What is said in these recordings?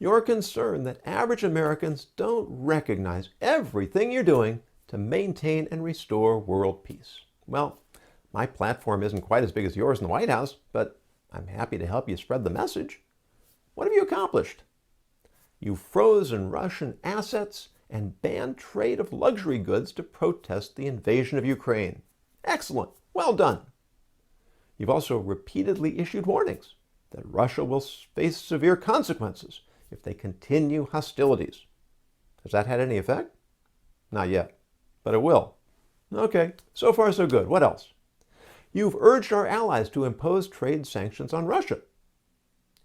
You're concerned that average Americans don't recognize everything you're doing to maintain and restore world peace. Well, my platform isn't quite as big as yours in the White House, but I'm happy to help you spread the message. What have you accomplished? You've frozen Russian assets and banned trade of luxury goods to protest the invasion of Ukraine. Excellent. Well done. You've also repeatedly issued warnings that Russia will face severe consequences if they continue hostilities. Has that had any effect? Not yet, but it will. Okay, so far so good. What else? You've urged our allies to impose trade sanctions on Russia.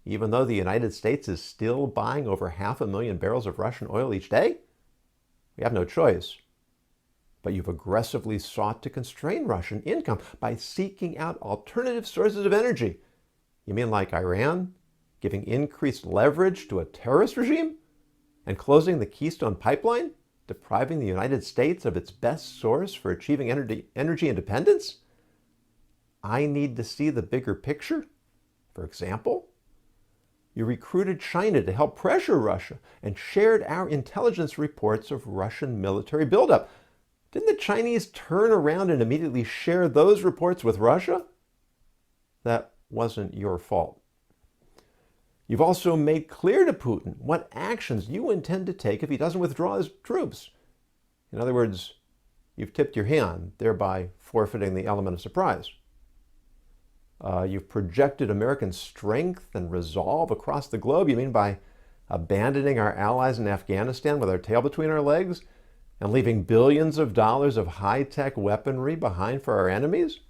Even though the United States is still buying over 500,000 barrels of Russian oil each day, we have no choice. But you've aggressively sought to constrain Russian income by seeking out alternative sources of energy. You mean like Iran, giving increased leverage to a terrorist regime? And closing the Keystone Pipeline, depriving the United States of its best source for achieving energy independence? I need to see the bigger picture. For example, you recruited China to help pressure Russia and shared our intelligence reports of Russian military buildup. Didn't the Chinese turn around and immediately share those reports with Russia? That wasn't your fault. You've also made clear to Putin what actions you intend to take if he doesn't withdraw his troops. In other words, you've tipped your hand, thereby forfeiting the element of surprise. You've projected American strength and resolve across the globe. You mean by abandoning our allies in Afghanistan with our tail between our legs and leaving billions of dollars of high-tech weaponry behind for our enemies?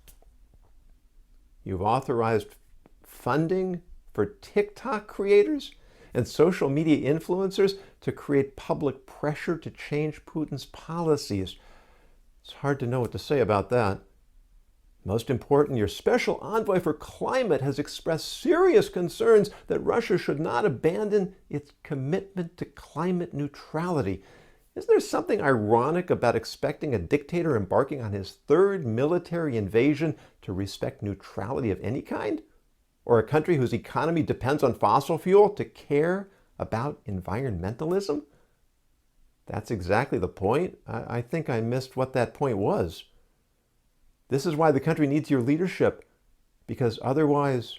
You've authorized funding for TikTok creators and social media influencers to create public pressure to change Putin's policies. It's hard to know what to say about that. Most important, your special envoy for climate has expressed serious concerns that Russia should not abandon its commitment to climate neutrality. Isn't there something ironic about expecting a dictator embarking on his third military invasion to respect neutrality of any kind? Or a country whose economy depends on fossil fuel to care about environmentalism? That's exactly the point. I think I missed what that point was. This is why the country needs your leadership, because otherwise,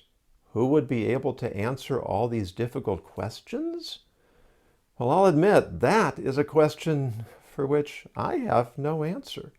who would be able to answer all these difficult questions? Well, I'll admit that is a question for which I have no answer.